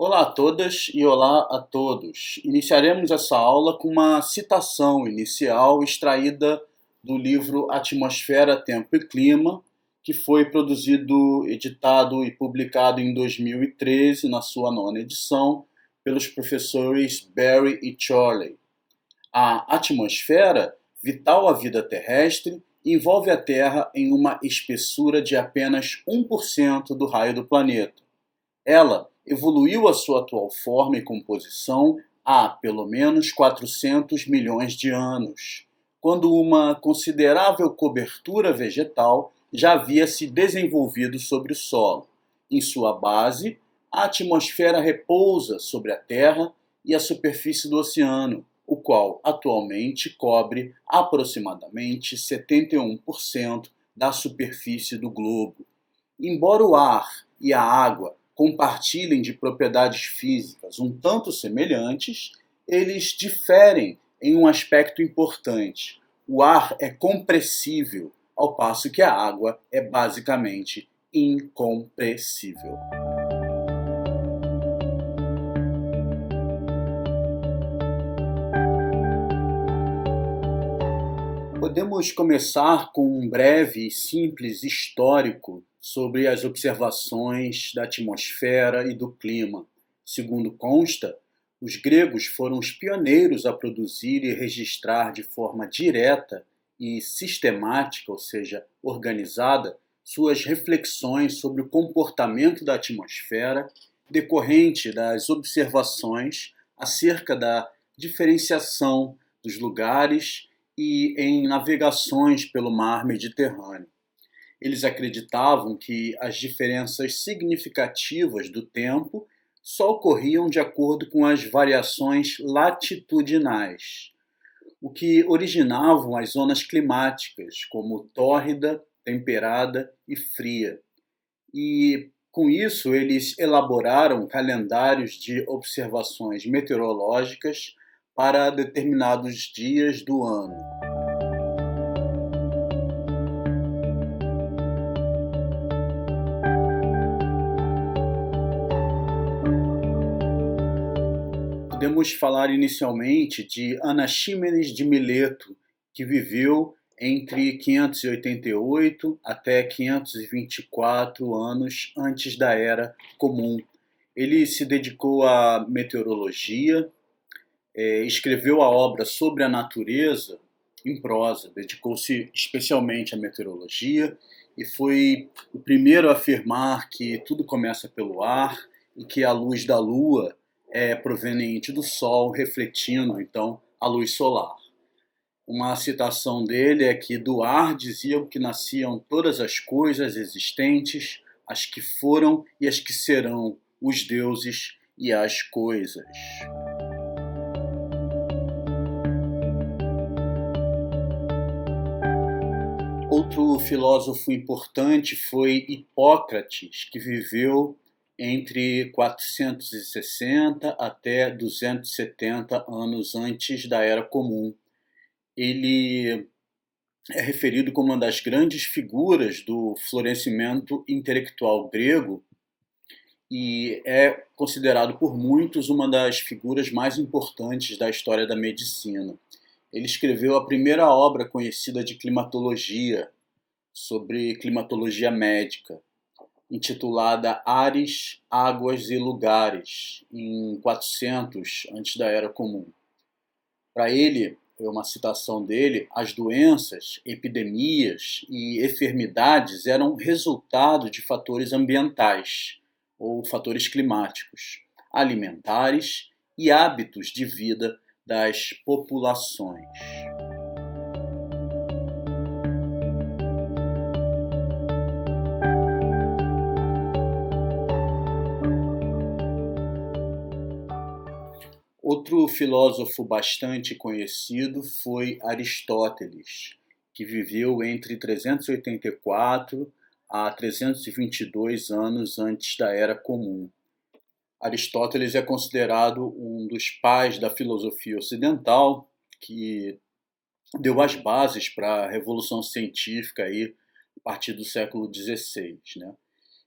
Olá a todas e olá a todos. Iniciaremos essa aula com uma citação inicial extraída do livro Atmosfera, Tempo e Clima, que foi produzido, editado e publicado em 2013, na sua nona edição, pelos professores Berry e Chorley. A atmosfera, vital à vida terrestre, envolve a Terra em uma espessura de apenas 1% do raio do planeta. Ela evoluiu a sua atual forma e composição há pelo menos 400 milhões de anos, quando uma considerável cobertura vegetal já havia se desenvolvido sobre o solo. Em sua base, a atmosfera repousa sobre a Terra e a superfície do oceano, o qual atualmente cobre aproximadamente 71% da superfície do globo. Embora o ar e a água compartilhem de propriedades físicas um tanto semelhantes, eles diferem em um aspecto importante. O ar é compressível, ao passo que a água é basicamente incompressível. Podemos começar com um breve e simples histórico sobre as observações da atmosfera e do clima. Segundo consta, os gregos foram os pioneiros a produzir e registrar de forma direta e sistemática, ou seja, organizada, suas reflexões sobre o comportamento da atmosfera decorrente das observações acerca da diferenciação dos lugares e em navegações pelo mar Mediterrâneo. Eles acreditavam que as diferenças significativas do tempo só ocorriam de acordo com as variações latitudinais, o que originavam as zonas climáticas, como tórrida, temperada e fria. E, com isso, eles elaboraram calendários de observações meteorológicas para determinados dias do ano. Podemos falar inicialmente de Anaxímenes de Mileto, que viveu entre 588 até 524 anos antes da Era Comum. Ele se dedicou à meteorologia, escreveu a obra sobre a natureza em prosa, dedicou-se especialmente à meteorologia e foi o primeiro a afirmar que tudo começa pelo ar e que a luz da lua é proveniente do sol, refletindo então a luz solar. Uma citação dele é que do ar diziam que nasciam todas as coisas existentes, as que foram e as que serão, os deuses e as coisas. Outro filósofo importante foi Hipócrates, que viveu entre 460 até 270 anos antes da Era Comum. Ele é referido como uma das grandes figuras do florescimento intelectual grego e é considerado por muitos uma das figuras mais importantes da história da medicina. Ele escreveu a primeira obra conhecida de climatologia, sobre climatologia médica, intitulada Ares, Águas e Lugares, em 400 antes da Era Comum. Para ele, é uma citação dele, as doenças, epidemias e enfermidades eram resultado de fatores ambientais ou fatores climáticos, alimentares e hábitos de vida das populações. Outro filósofo bastante conhecido foi Aristóteles, que viveu entre 384 a 322 anos antes da Era Comum. Aristóteles é considerado um dos pais da filosofia ocidental, que deu as bases para a Revolução Científica aí, a partir do século XVI, né?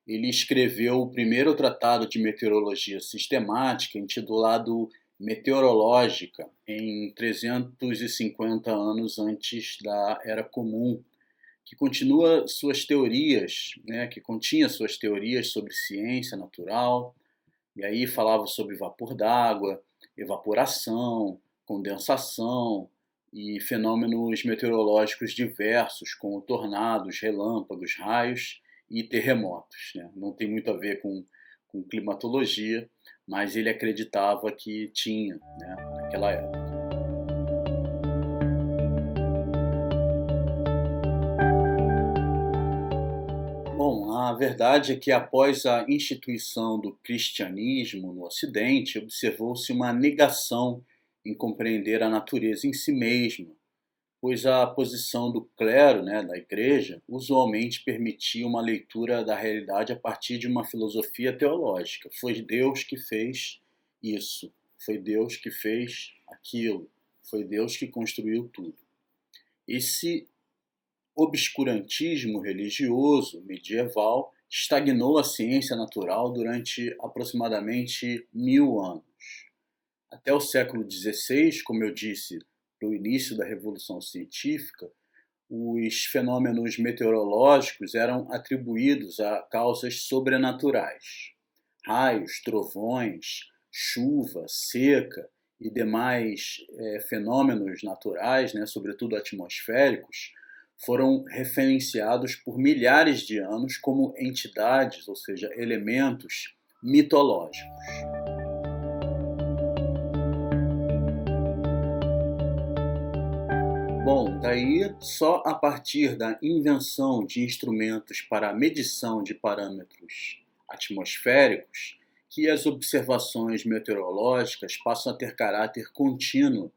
ele escreveu o primeiro tratado de meteorologia sistemática, intitulado Meteorológica, em 350 anos antes da Era Comum, que continua suas teorias, né, que continha suas teorias sobre ciência natural, e aí falava sobre vapor d'água, evaporação, condensação e fenômenos meteorológicos diversos, como tornados, relâmpagos, raios e terremotos, né? Não tem muito a ver com climatologia, mas ele acreditava que tinha, né, naquela época. Bom, a verdade é que após a instituição do cristianismo no Ocidente, observou-se uma negação em compreender a natureza em si mesma, pois a posição do clero, né, da igreja, usualmente permitia uma leitura da realidade a partir de uma filosofia teológica. Foi Deus que fez isso, foi Deus que fez aquilo, foi Deus que construiu tudo. Esse obscurantismo religioso medieval estagnou a ciência natural durante aproximadamente 1000 anos. Até o século XVI, como eu disse, no início da Revolução Científica, os fenômenos meteorológicos eram atribuídos a causas sobrenaturais. Raios, trovões, chuva, seca e demais fenômenos naturais, né, sobretudo atmosféricos, foram referenciados por milhares de anos como entidades, ou seja, elementos mitológicos. Bom, daí só a partir da invenção de instrumentos para a medição de parâmetros atmosféricos que as observações meteorológicas passam a ter caráter contínuo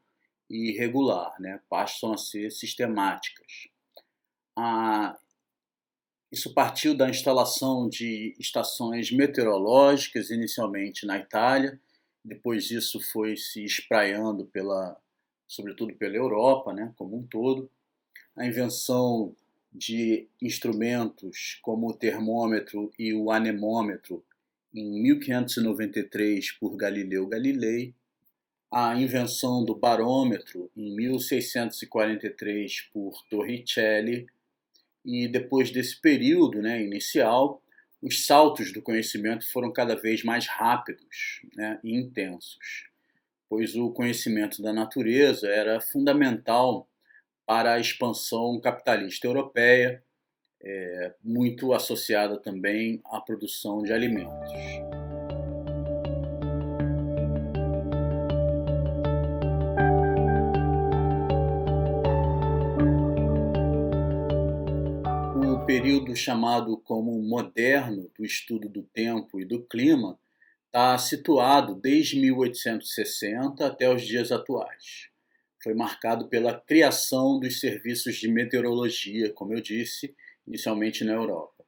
e regular, né? Passam a ser sistemáticas. Isso partiu da instalação de estações meteorológicas, inicialmente na Itália, depois isso foi se espraiando sobretudo pela Europa, né, como um todo. A invenção de instrumentos como o termômetro e o anemômetro em 1593 por Galileu Galilei, a invenção do barômetro em 1643 por Torricelli, e depois desse período, né, inicial, os saltos do conhecimento foram cada vez mais rápidos, né, e intensos, pois o conhecimento da natureza era fundamental para a expansão capitalista europeia, muito associada também à produção de alimentos. O período chamado como moderno do estudo do tempo e do clima está situado desde 1860 até os dias atuais. Foi marcado pela criação dos serviços de meteorologia, como eu disse, inicialmente na Europa,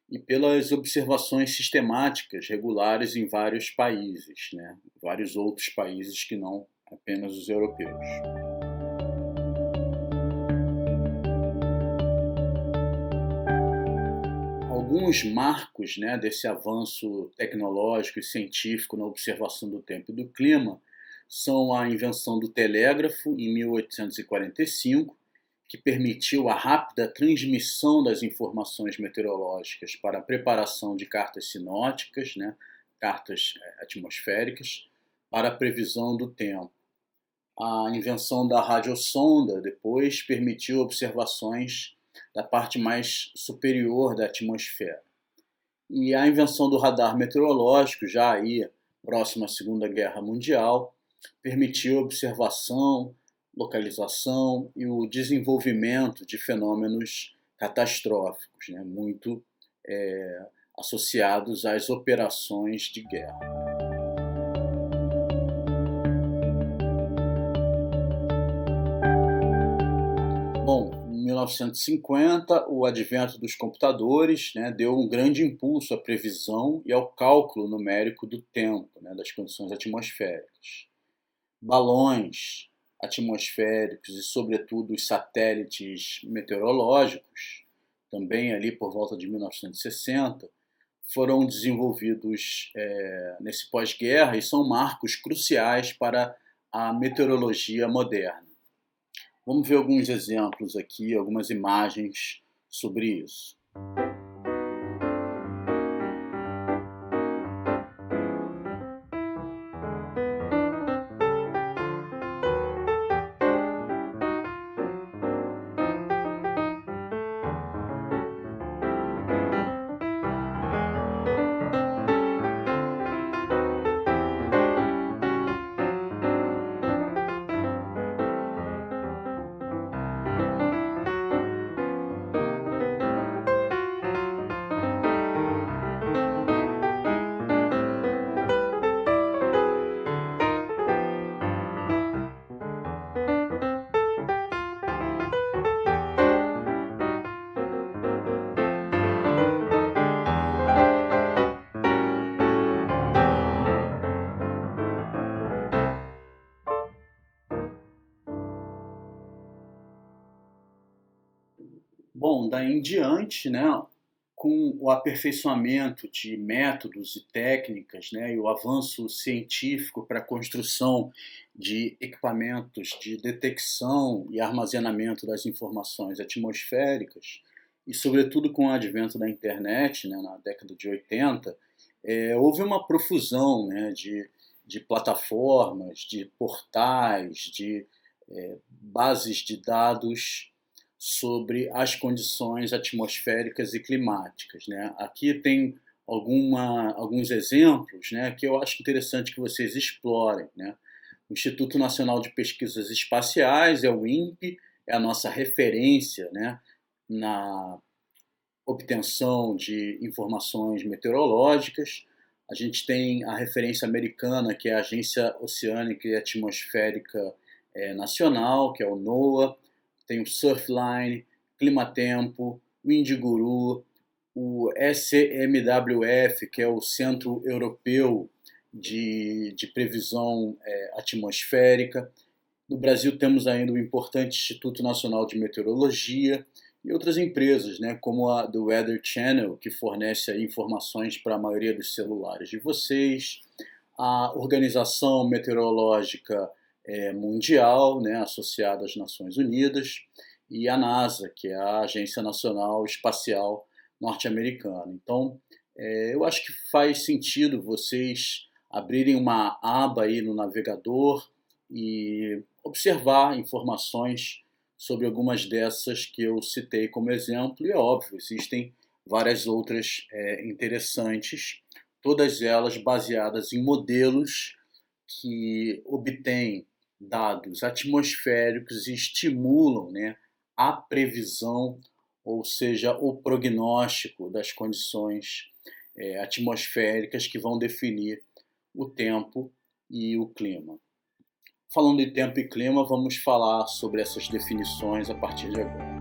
e pelas observações sistemáticas regulares em vários países, né? Vários outros países que não apenas os europeus. Alguns marcos, né, desse avanço tecnológico e científico na observação do tempo e do clima são a invenção do telégrafo em 1845, que permitiu a rápida transmissão das informações meteorológicas para a preparação de cartas sinóticas, né, cartas atmosféricas, para a previsão do tempo. A invenção da radiosonda depois permitiu observações da parte mais superior da atmosfera. E a invenção do radar meteorológico, já aí próximo à Segunda Guerra Mundial, permitiu observação, localização e o desenvolvimento de fenômenos catastróficos, né, muito associados às operações de guerra. Bom, em 1950, o advento dos computadores, né, deu um grande impulso à previsão e ao cálculo numérico do tempo, né, das condições atmosféricas. Balões atmosféricos e, sobretudo, os satélites meteorológicos, também ali por volta de 1960, foram desenvolvidos nesse pós-guerra e são marcos cruciais para a meteorologia moderna. Vamos ver alguns exemplos aqui, algumas imagens sobre isso. Bom, daí em diante, né, com o aperfeiçoamento de métodos e técnicas, né, e o avanço científico para a construção de equipamentos de detecção e armazenamento das informações atmosféricas, e sobretudo com o advento da internet, né, na década de 80, houve uma profusão, né, de plataformas, de portais, de bases de dados sobre as condições atmosféricas e climáticas, né? Aqui tem alguns exemplos, né, que eu acho interessante que vocês explorem, né? O Instituto Nacional de Pesquisas Espaciais, o INPE, é a nossa referência, né, na obtenção de informações meteorológicas. A gente tem a referência americana, que é a Agência Oceânica e Atmosférica Nacional, que é o NOAA. Tem o Surfline, Climatempo, o Indiguru, o ECMWF, que é o Centro Europeu de Previsão Atmosférica. No Brasil temos ainda o importante Instituto Nacional de Meteorologia e outras empresas, né, como a do Weather Channel, que fornece aí informações para a maioria dos celulares de vocês, a Organização Meteorológica Mundial, né, associada às Nações Unidas, e a NASA, que é a Agência Nacional Espacial Norte-Americana. Então, eu acho que faz sentido vocês abrirem uma aba aí no navegador e observar informações sobre algumas dessas que eu citei como exemplo, e é óbvio, existem várias outras interessantes, todas elas baseadas em modelos que obtêm dados atmosféricos e estimulam, né, a previsão, ou seja, o prognóstico das condições atmosféricas que vão definir o tempo e o clima. Falando de tempo e clima, vamos falar sobre essas definições a partir de agora.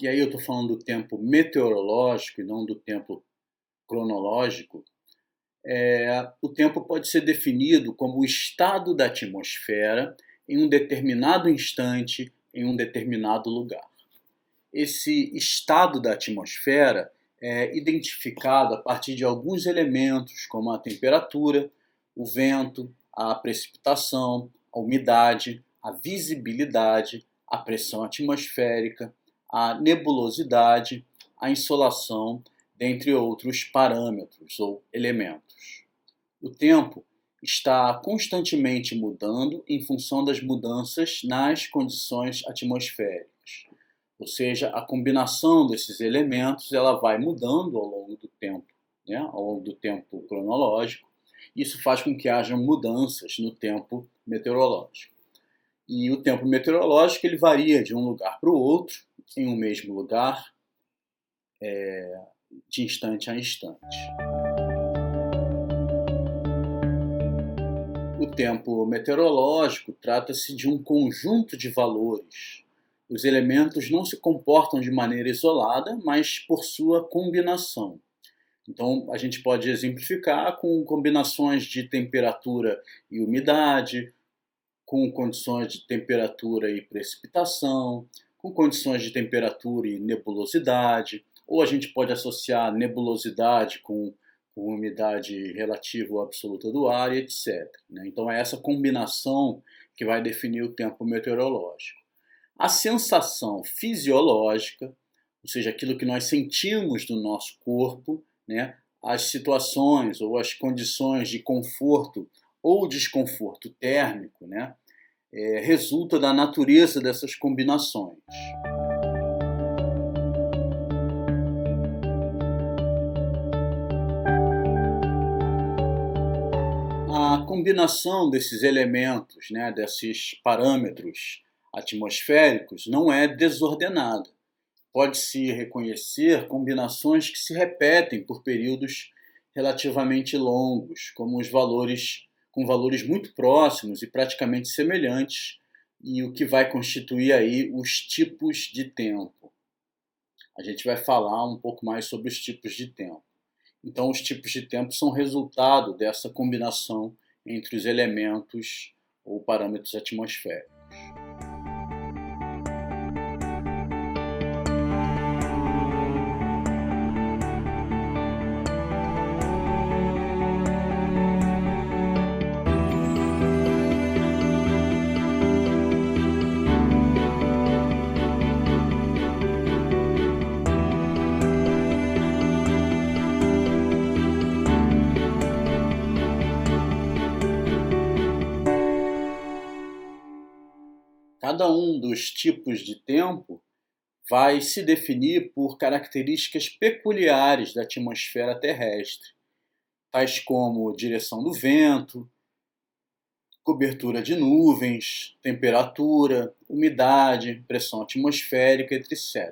E aí eu estou falando do tempo meteorológico e não do tempo cronológico. O tempo pode ser definido como o estado da atmosfera em um determinado instante, em um determinado lugar. Esse estado da atmosfera é identificado a partir de alguns elementos, como a temperatura, o vento, a precipitação, a umidade, a visibilidade, a pressão atmosférica, a nebulosidade, a insolação, dentre outros parâmetros ou elementos. O tempo está constantemente mudando em função das mudanças nas condições atmosféricas. Ou seja, a combinação desses elementos ela vai mudando ao longo do tempo, né? Ao longo do tempo cronológico. Isso faz com que haja mudanças no tempo meteorológico. E o tempo meteorológico ele varia de um lugar para o outro, em um mesmo lugar, de instante a instante. tempo meteorológico trata-se de um conjunto de valores. Os elementos não se comportam de maneira isolada, mas por sua combinação. Então, a gente pode exemplificar com combinações de temperatura e umidade, com condições de temperatura e precipitação, com condições de temperatura e nebulosidade, ou a gente pode associar nebulosidade com umidade relativa ou absoluta do ar, etc. Então, é essa combinação que vai definir o tempo meteorológico. A sensação fisiológica, ou seja, aquilo que nós sentimos no nosso corpo, as situações ou as condições de conforto ou desconforto térmico, resulta da natureza dessas combinações. A combinação desses elementos, desses parâmetros atmosféricos, não é desordenada. Pode-se reconhecer combinações que se repetem por períodos relativamente longos, como com valores muito próximos e praticamente semelhantes, e o que vai constituir aí os tipos de tempo. A gente vai falar um pouco mais sobre os tipos de tempo. Então, os tipos de tempo são resultado dessa combinação entre os elementos ou parâmetros atmosféricos. Cada um dos tipos de tempo vai se definir por características peculiares da atmosfera terrestre, tais como direção do vento, cobertura de nuvens, temperatura, umidade, pressão atmosférica, etc.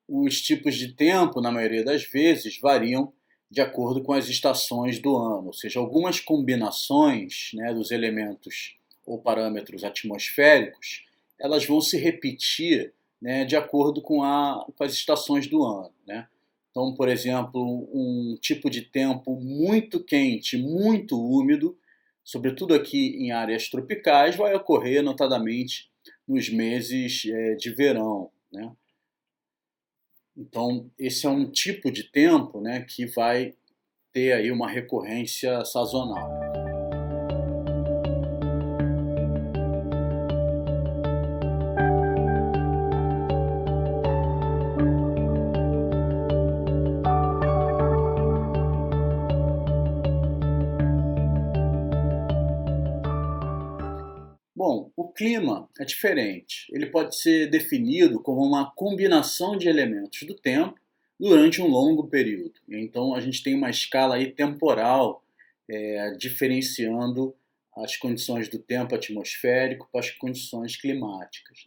Os tipos de tempo, na maioria das vezes, variam de acordo com as estações do ano, ou seja, algumas combinações dos elementos ou parâmetros atmosféricos, elas vão se repetir de acordo com as estações do ano. Então, por exemplo, um tipo de tempo muito quente, muito úmido, sobretudo aqui em áreas tropicais, vai ocorrer notadamente nos meses de verão. Então, esse é um tipo de tempo que vai ter aí uma recorrência sazonal. Bom, o clima é diferente. Ele pode ser definido como uma combinação de elementos do tempo durante um longo período. Então, a gente tem uma escala aí temporal diferenciando as condições do tempo atmosférico para as condições climáticas.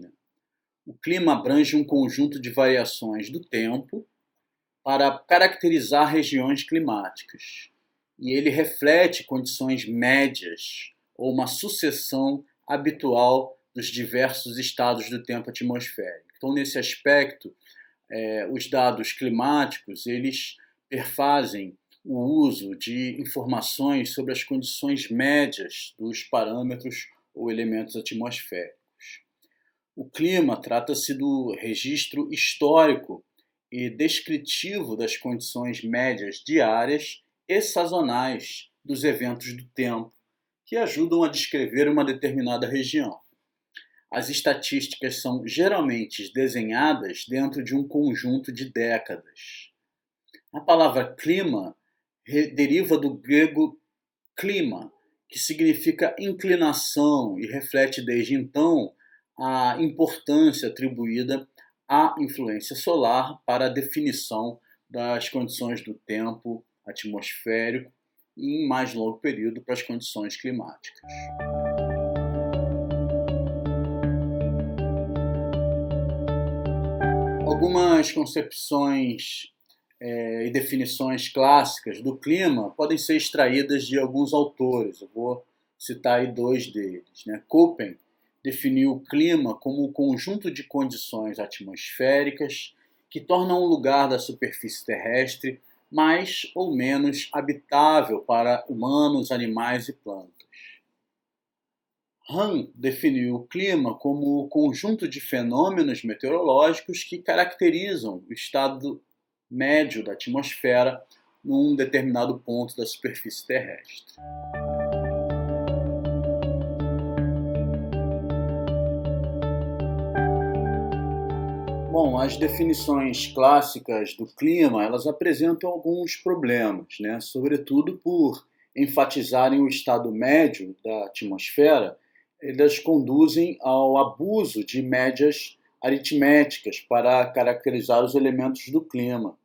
O clima abrange um conjunto de variações do tempo para caracterizar regiões climáticas. E ele reflete condições médias ou uma sucessão habitual dos diversos estados do tempo atmosférico. Então, nesse aspecto, os dados climáticos eles perfazem o uso de informações sobre as condições médias dos parâmetros ou elementos atmosféricos. O clima trata-se do registro histórico e descritivo das condições médias diárias e sazonais dos eventos do tempo, que ajudam a descrever uma determinada região. As estatísticas são geralmente desenhadas dentro de um conjunto de décadas. A palavra clima deriva do grego clima, que significa inclinação e reflete desde então a importância atribuída à influência solar para a definição das condições do tempo atmosférico e, em mais longo período, para as condições climáticas. Algumas concepções e definições clássicas do clima podem ser extraídas de alguns autores. Eu vou citar aí dois deles, né? Köppen definiu o clima como o conjunto de condições atmosféricas que tornam o lugar da superfície terrestre mais ou menos habitável para humanos, animais e plantas. Hahn definiu o clima como o conjunto de fenômenos meteorológicos que caracterizam o estado médio da atmosfera num determinado ponto da superfície terrestre. Bom, as definições clássicas do clima, elas apresentam alguns problemas, né? Sobretudo por enfatizarem o estado médio da atmosfera, elas conduzem ao abuso de médias aritméticas para caracterizar os elementos do clima.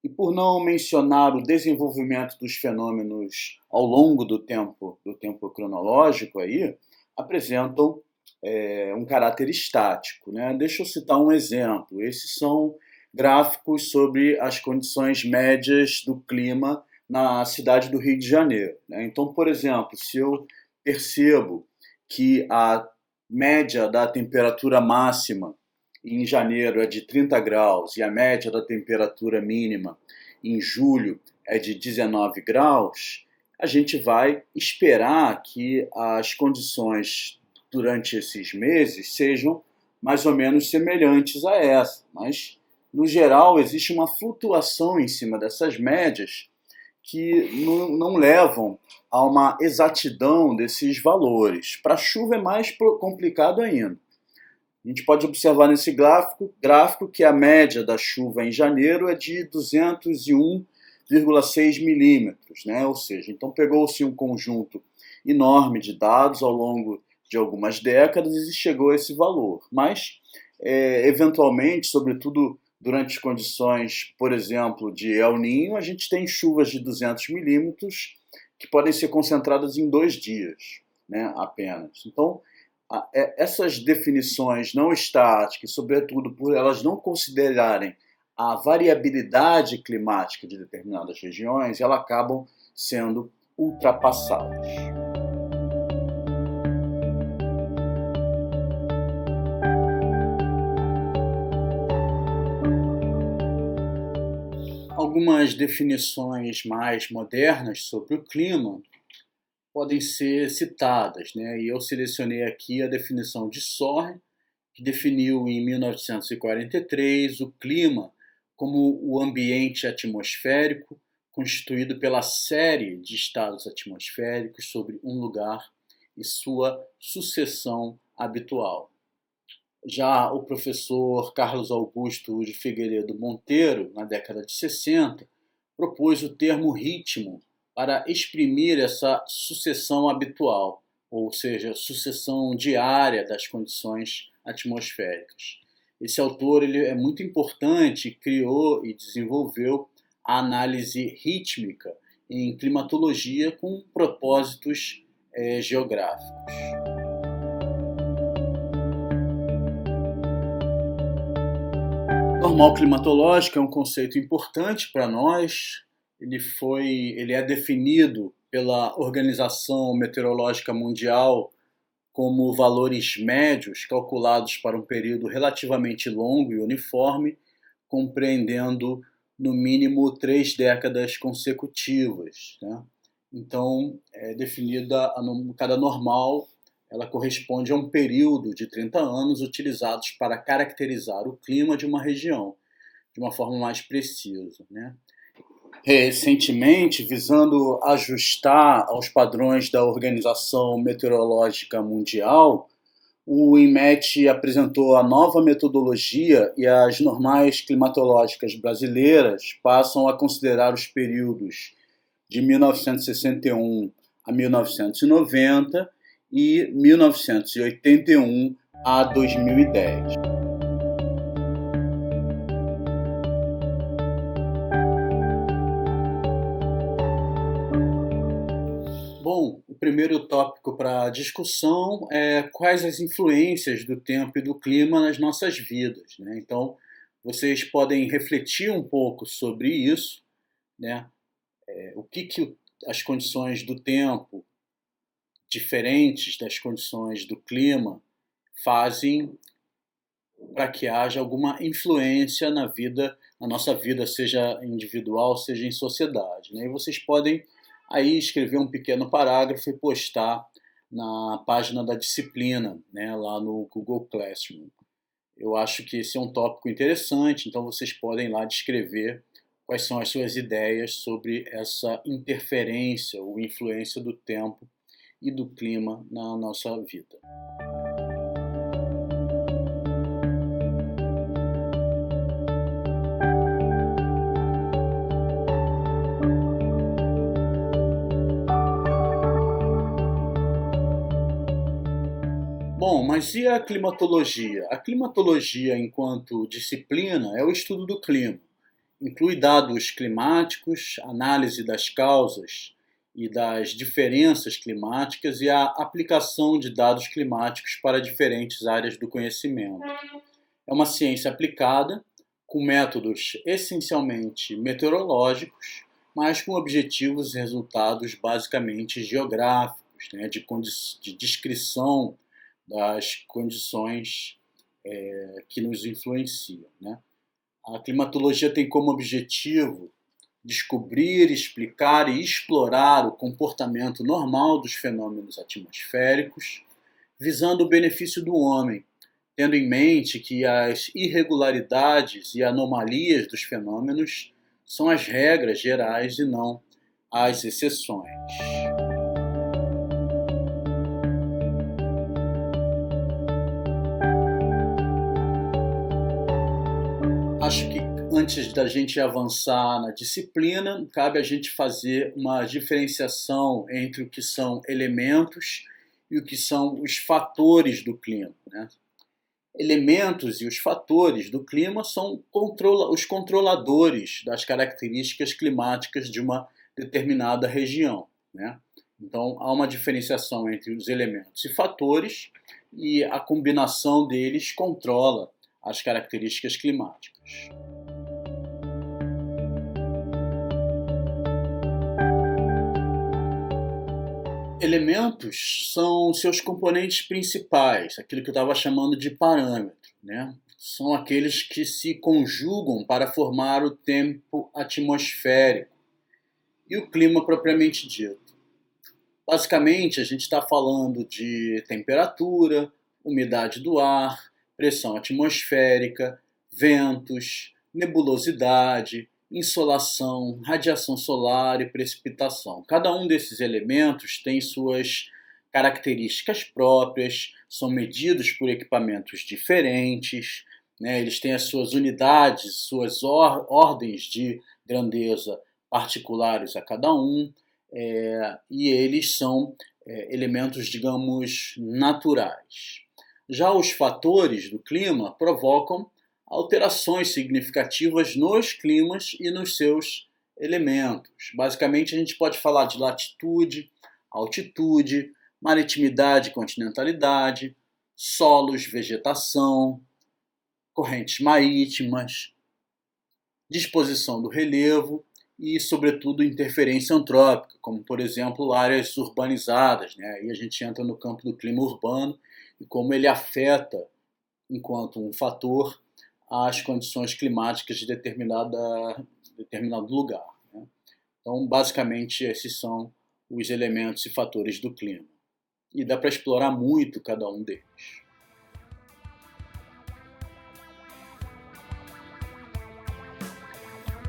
E por não mencionar o desenvolvimento dos fenômenos ao longo do tempo cronológico aí, apresentam um caráter estático, né? Deixa eu citar um exemplo. Esses são gráficos sobre as condições médias do clima na cidade do Rio de Janeiro, né? Então, por exemplo, se eu percebo que a média da temperatura máxima em janeiro é de 30 graus e a média da temperatura mínima em julho é de 19 graus, a gente vai esperar que as condições durante esses meses sejam mais ou menos semelhantes a essa. Mas, no geral, existe uma flutuação em cima dessas médias que não levam a uma exatidão desses valores. Para a chuva é mais complicado ainda. A gente pode observar nesse gráfico que a média da chuva em janeiro é de 201,6 milímetros, né? Ou seja, então pegou-se um conjunto enorme de dados ao longo de algumas décadas e chegou a esse valor. Mas, eventualmente, sobretudo durante condições, por exemplo, de El Niño, a gente tem chuvas de 200 milímetros que podem ser concentradas em 2 dias, né, apenas. Então, essas definições não estáticas, sobretudo por elas não considerarem a variabilidade climática de determinadas regiões, elas acabam sendo ultrapassadas. Algumas definições mais modernas sobre o clima podem ser citadas, né? E eu selecionei aqui a definição de Sorre, que definiu em 1943 o clima como o ambiente atmosférico constituído pela série de estados atmosféricos sobre um lugar e sua sucessão habitual. Já o professor Carlos Augusto de Figueiredo Monteiro, na década de 60, propôs o termo ritmo para exprimir essa sucessão habitual, ou seja, sucessão diária das condições atmosféricas. Esse autor ele é muito importante, criou e desenvolveu a análise rítmica em climatologia com propósitos geográficos. Normal climatológico é um conceito importante para nós. Ele é definido pela Organização Meteorológica Mundial como valores médios calculados para um período relativamente longo e uniforme, compreendendo no mínimo 3 décadas consecutivas, né? Então, é definida cada normal, ela corresponde a um período de 30 anos utilizados para caracterizar o clima de uma região de uma forma mais precisa, né? Recentemente, visando ajustar aos padrões da Organização Meteorológica Mundial, o INMET apresentou a nova metodologia e as normais climatológicas brasileiras passam a considerar os períodos de 1961 a 1990 e 1981 a 2010. Bom, o primeiro tópico para discussão é quais as influências do tempo e do clima nas nossas vidas, né? Então, vocês podem refletir um pouco sobre isso, né? O que as condições do tempo diferentes das condições do clima fazem para que haja alguma influência na nossa vida, seja individual, seja em sociedade, né? E vocês podem aí escrever um pequeno parágrafo e postar na página da disciplina, né, lá no Google Classroom. Eu acho que esse é um tópico interessante, então vocês podem lá descrever quais são as suas ideias sobre essa interferência ou influência do tempo e do clima na nossa vida. Bom, mas e a climatologia? A climatologia, enquanto disciplina, é o estudo do clima. Inclui dados climáticos, análise das causas e das diferenças climáticas e a aplicação de dados climáticos para diferentes áreas do conhecimento. É uma ciência aplicada, com métodos essencialmente meteorológicos, mas com objetivos e resultados basicamente geográficos, né, de descrição das condições que nos influenciam, né? A climatologia tem como objetivo descobrir, explicar e explorar o comportamento normal dos fenômenos atmosféricos, visando o benefício do homem, tendo em mente que as irregularidades e anomalias dos fenômenos são as regras gerais e não as exceções. Acho que antes da gente avançar na disciplina, cabe a gente fazer uma diferenciação entre o que são elementos e o que são os fatores do clima, né? Elementos e os fatores do clima são os controladores das características climáticas de uma determinada região, né? Então, há uma diferenciação entre os elementos e fatores, e a combinação deles controla as características climáticas. Elementos são seus componentes principais, aquilo que eu estava chamando de parâmetro, né? São aqueles que se conjugam para formar o tempo atmosférico e o clima propriamente dito. Basicamente, a gente está falando de temperatura, umidade do ar, pressão atmosférica, ventos, nebulosidade, insolação, radiação solar e precipitação. Cada um desses elementos tem suas características próprias, são medidos por equipamentos diferentes, né? Eles têm as suas unidades, suas ordens de grandeza particulares a cada um, e eles são elementos, digamos, naturais. Já os fatores do clima provocam alterações significativas nos climas e nos seus elementos. Basicamente, a gente pode falar de latitude, altitude, maritimidade e continentalidade, solos, vegetação, correntes marítimas, disposição do relevo e, sobretudo, interferência antrópica, como, por exemplo, áreas urbanizadas, né? Aí a gente entra no campo do clima urbano e como ele afeta, enquanto um fator, as condições climáticas de determinado lugar, né? Então, basicamente, esses são os elementos e fatores do clima. E dá para explorar muito cada um deles.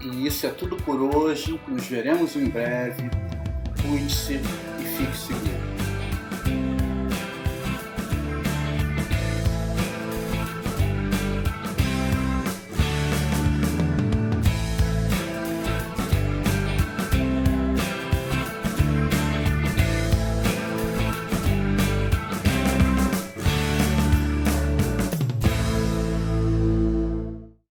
E isso é tudo por hoje. Nos veremos em breve. Cuide-se e fique seguro.